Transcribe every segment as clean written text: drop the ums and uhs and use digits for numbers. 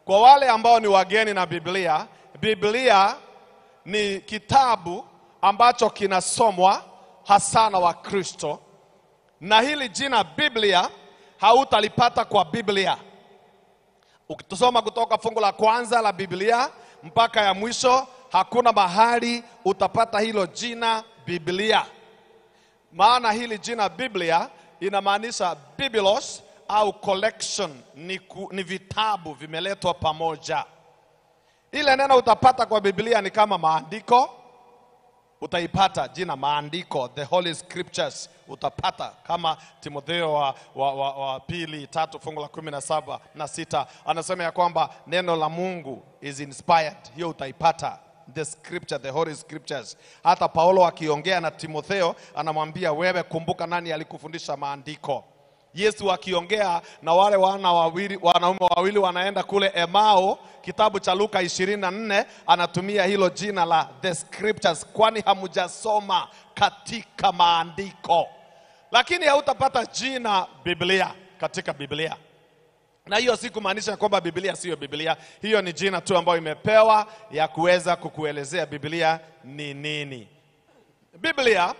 Kwa wale ambao ni wageni na Biblia, Biblia ni kitabu ambacho kinasomwa hasa na Wakristo, na hili jina Biblia hautalipata kwa Biblia. Ukisoma kutoka fungu la kwanza la Biblia mpaka ya mwisho, hakuna mahali utapata hilo jina Biblia. Maana hili jina Biblia inamaanisha Biblos au collection, ni vitabu vimeletwa pamoja. Ile neno utapata kwa Biblia ni kama maandiko, utaipata jina maandiko, the Holy Scriptures utapata kama Timotheo wa pili 3 fungu la 17 na 6 anasema ya kwamba neno la Mungu is inspired. Hiyo utaipata, the scripture, the Holy Scriptures. Hata Paulo akiongea na Timotheo anamwambia wewe kumbuka nani alikufundisha maandiko. Yesu akiongea na wale wanaume wawili wanaenda kule Emau, kitabu cha Luka 24, anatumia hilo jina la the scriptures, kwani hamujasoma katika maandiko. Lakini hautapata jina Biblia katika Biblia. Na hiyo si kumaanisha kwamba Biblia sio Biblia. Hiyo ni jina tu ambayo imepewa ya kuweza kukuelezea Biblia ni nini. Biblia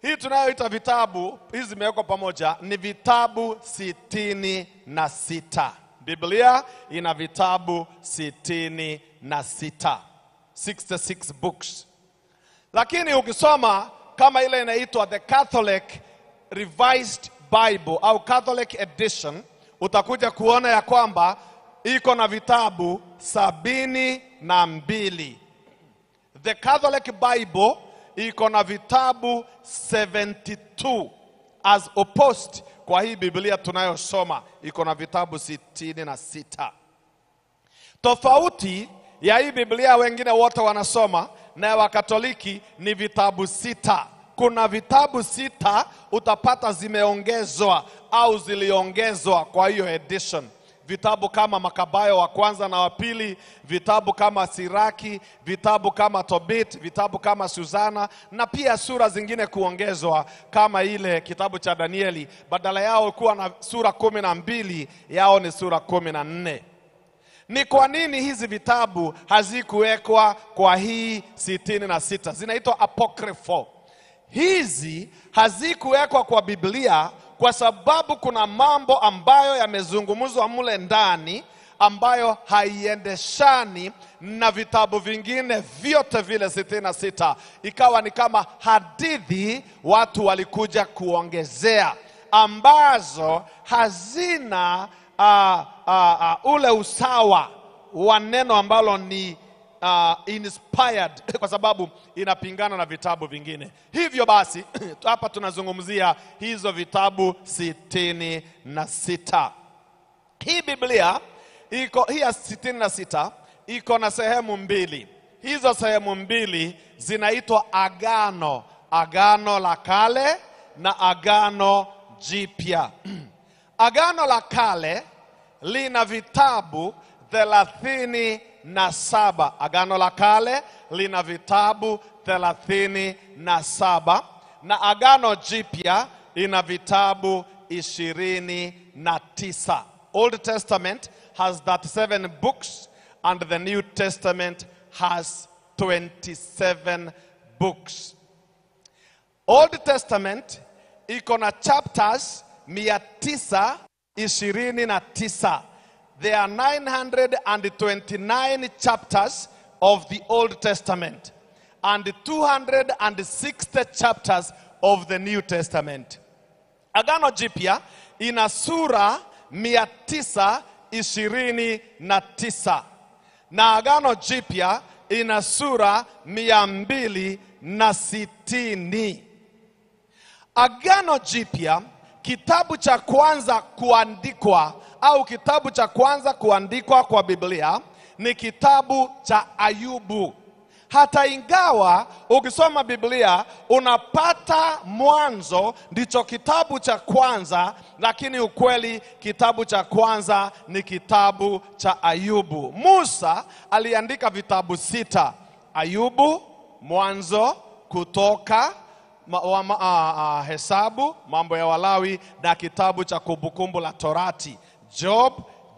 hii tunayoita vitabu, hizi zimewekwa pamoja, ni vitabu 66. Biblia ina vitabu 66. 66 books. Lakini ukisoma kama ile inaitwa the Catholic Revised Bible au Catholic Edition, utakuja kuona ya kwamba iko na vitabu 72. The Catholic Bible iko na vitabu 72 as opposed kwa hii Biblia tunayosoma iko na vitabu 66. Tofauti ya hii Biblia wengine wote wanasoma na Wakatoliki ni vitabu 6. Kuna vitabu 6 utapata zimeongezwa au ziliongezwa kwa hiyo edition. Vitabu kama Makabayo wa kwanza na wa pili, vitabu kama Siraki, vitabu kama Tobit, vitabu kama Suzana, na pia sura zingine kuongezwa kama ile kitabu cha Danieli, badala yao kuwa na sura 12 yao ni sura 14. Ni kwa nini hizi vitabu hazikuwekwa kwa hii 66? Zinaitwa apocryphal. Hizi hazikuwekwa kwa Biblia kwa sababu kuna mambo ambayo yamezungumzwa mule ndani ambayo haiendeshani na vitabu vingine vyote vile 66. Ikawa ni kama hadithi watu walikuja kuongezea ambazo hazina ule usawa wa neno ambalo ni inspired kwa sababu inapingana na vitabu vingine. Hivyo basi hapa tunazungumzia hizo vitabu 66. Hii Biblia iko hii 66 iko na sehemu mbili. Hizo sehemu mbili zinaitwa agano, agano la kale na agano jipya. Agano la kale lina vitabu 37. Agano la kale lina vitabu 37 na agano jipya ina vitabu 29. Old Testament has 37 books and the New Testament has 27 books. Old Testament iko na chapters 929. There are 929 chapters of the Old Testament and 260 chapters of the New Testament. Agano jipya ina sura 929 na agano jipya ina sura 260. Agano jipya, kitabu cha kwanza kuandikwa au kitabu cha kwanza kuandikwa kwa Biblia ni kitabu cha Ayubu. Hata ingawa ukisoma Biblia unapata Mwanzo ndicho kitabu cha kwanza, lakini ukweli kitabu cha kwanza ni kitabu cha Ayubu. Musa aliandika vitabu 6: Ayubu, Mwanzo, Kutoka, Hesabu, Mambo ya Walawi na kitabu cha Kumbukumbu la Torati, Job,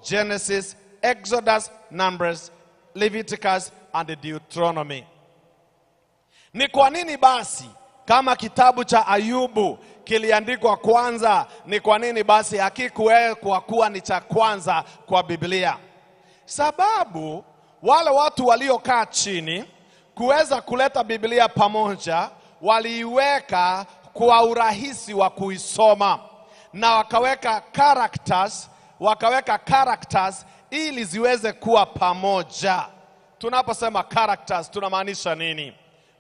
Genesis, Exodus, Numbers, Leviticus and Deuteronomy. Ni kwa nini basi kama kitabu cha Ayubu kiliandikwa kwanza, ni kwa nini basi hakikuwekwa kuwa ni cha kwanza kwa Biblia? Sababu wale watu waliokaa chini kuweza kuleta Biblia pamoja waliiweka kwa urahisi wa kuisoma, na wakaweka characters ili ziweze kuwa pamoja. Tunaposema characters tunamaanisha nini?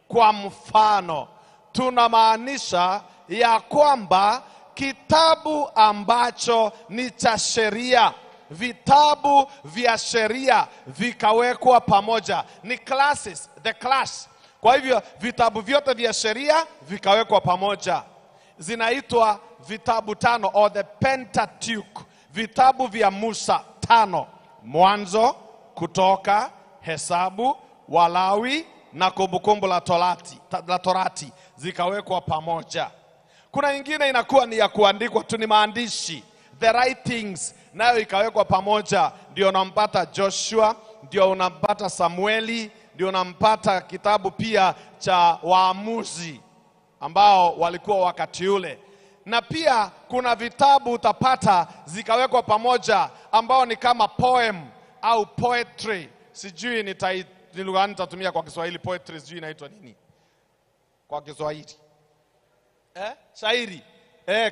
Kwa mfano, tunamaanisha ya kwamba kitabu ambacho ni cha sheria, vitabu vya sheria vikawekwa pamoja, ni classes, the class. Kwa hivyo vitabu vyote vya sheria vikawekwa pamoja, zinaitwa vitabu 5 or the Pentateuch, vitabu vya Musa 5: Mwanzo, Kutoka, Hesabu, Walawi na Kumbukumbu la Torati zikawekwa pamoja. Kuna nyingine inakuwa ni ya kuandikwa tu, ni maandishi, the writings, nayo ikawekwa pamoja. Ndio unampata Joshua, ndio unampata Samueli, ndio unampata kitabu pia cha Waamuzi ambao walikuwa wakati ule. Na pia kuna vitabu utapata zikawekwa pamoja ambao ni kama poem au poetry. Sijui ni lugha gani nitatumia kwa Kiswahili. Poetry sijui inaitwa nini kwa Kiswahili. Shairi.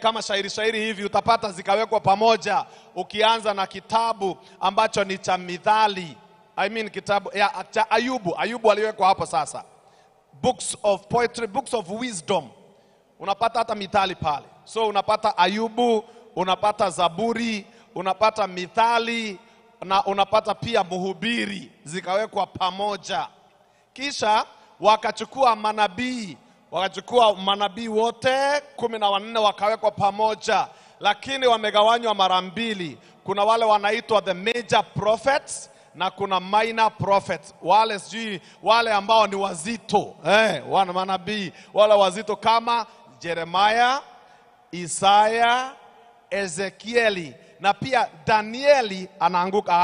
Kama shairi hivi utapata zikawekwa pamoja. Ukianza na kitabu ambacho ni cha Mithali, kitabu cha Ayubu aliwekwa hapo sasa. Books of poetry, books of wisdom. Unapata hata Mithali pale. So unapata Ayubu, unapata Zaburi, unapata Mithali na unapata pia Mhubiri, zikawekwa pamoja. Kisha wakachukua manabii wote 14 wakawekwa pamoja, lakini wamegawanywa mara mbili. Kuna wale wanaitwa the major prophets na kuna minor prophets. Wale ambao ni wazito, wana manabii wale wazito kama Jeremiah, Isaya, Ezekieli, na pia Danieli anaanguka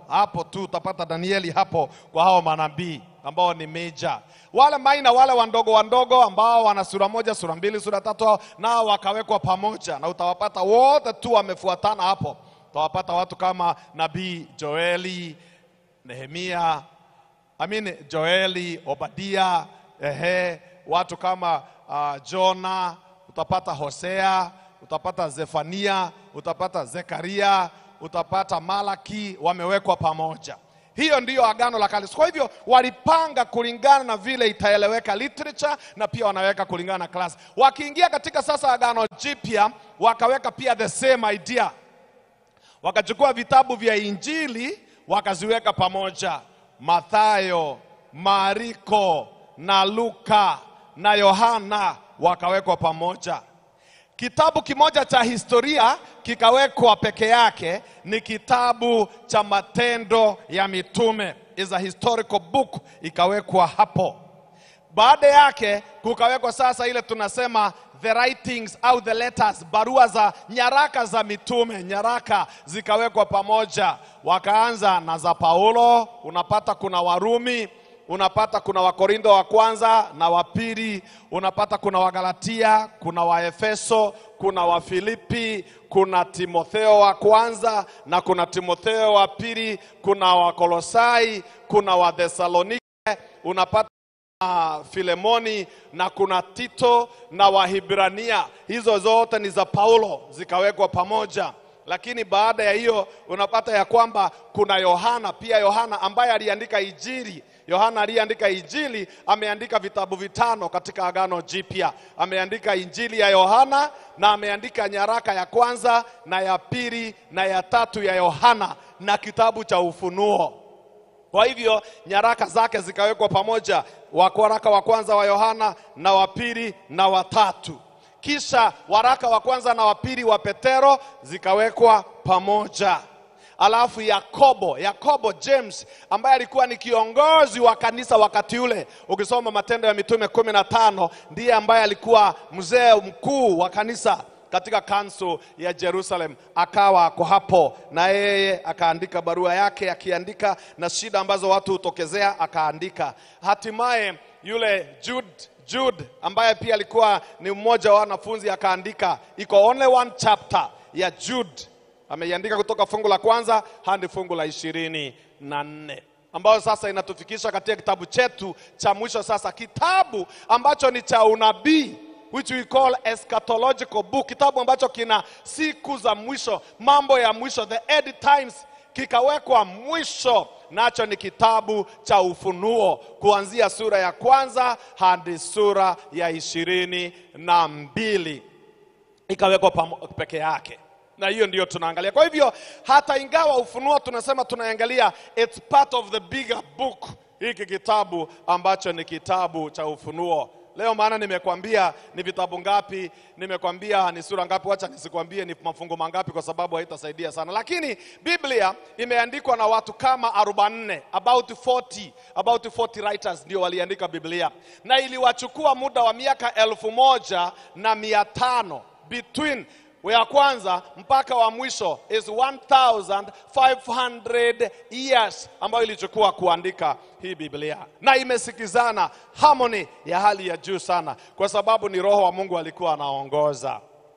hapo tu. Utapata Danieli hapo kwa hao manabii ambao ni major. Wale minor, wale wandogo ambao wana sura moja, sura mbili, sura tatu, nao wakawekwa pamoja, na utawapata wote tu wamefuatana hapo. Utawapata watu kama nabii Joeli, Nehemia, Joeli, Obadia, watu kama Jona, utapata Hosea, utapata Zefania, utapata Zekaria, utapata Malaki, wamewekwa pamoja. Hiyo ndiyo Agano la Kale. Kwa hivyo walipanga kulingana na vile itaeleweka literature, na pia wanaweka kulingana na class. Wakiingia katika sasa Agano Jipya, wakaweka pia the same idea. Wakachukua vitabu vya Injili wakaziweka pamoja. Mathayo, Mariko na Luka na Yohana wakawekwa pamoja. Kitabu kimoja cha historia kikawekwa peke yake, ni kitabu cha Matendo ya Mitume, is a historical book, ikawekwa hapo. Baada yake kukawekwa sasa ile tunasema the writings au the letters, barua za nyaraka za mitume, nyaraka zikawekwa pamoja. Wakaanza na za Paulo, unapata kuna Warumi, unapata kuna Wakorintho wa kwanza na wa pili, unapata kuna Wagalatia, kuna Waefeso, kuna Wafilipi, kuna Timotheo wa kwanza na kuna Timotheo wa pili, kuna Wakolosai, kuna Wathesalonike, unapata Filemoni na kuna Tito na Wahibrania. Hizo zote ni za Paulo, zikawekwa pamoja. Lakini baada ya hiyo unapata ya kwamba kuna Yohana, pia Yohana ambaye aliandika Injili. Yohana aliandika Injili, ameandika vitabu 5 katika Agano Jipya. Ameandika Injili ya Yohana na ameandika nyaraka ya kwanza na ya pili na ya tatu ya Yohana na kitabu cha Ufunuo. Kwa hivyo nyaraka zake zikawekwa pamoja, waraka wa kwanza wa Yohana na wa pili na wa tatu. Kisha waraka wa kwanza na wa pili wa Petero zikawekwa pamoja. Alafu Yakobo James ambaye alikuwa ni kiongozi wa kanisa wakati ule, ukisoma Matendo ya Mitume 15, ndiye ambaye alikuwa mzee mkuu wa kanisa. katika council ya Jerusalem, akawa ako hapo na yeye akaandika barua yake, akiandika na shida ambazo watu hutokezea akaandika. Hatimaye yule Jude ambaye pia alikuwa ni mmoja wa wanafunzi akaandika. Iko only one chapter ya Jude, ameiandika kutoka fungu la kwanza hadi fungu la 24, ambayo sasa inatufikisha katika kitabu chetu cha mwisho sasa, kitabu ambacho ni cha unabii, which we call eschatological book, kitabu ambacho kina siku za mwisho, mambo ya mwisho, the end times, kikawekwa mwisho. Nacho ni kitabu cha Ufunuo, kuanzia sura ya kwanza hadi sura ya 22 ikawekwa peke yake. Na hiyo ndio tunaangalia. Kwa hivyo hata ingawa Ufunuo tunasema tunaangalia, it's part of the bigger book, hiki kitabu ambacho ni kitabu cha Ufunuo. Leo maana nimekwambia ni vitabu ngapi, nimekwambia ni sura ngapi, wacha nisikwambie ni mafungu mangapi kwa sababu haitasaidia sana. Lakini Biblia imeandikwa na watu kama 44, about 40 writers ndio waliandika Biblia. Na iliwachukua muda wa miaka 1500 between ya kwanza mpaka wa mwisho is 1500 years ambayo ilichukua kuandika hii Biblia. Na imesikizana harmony ya hali ya juu sana, kwa sababu ni Roho wa Mungu alikuwa anaongoza.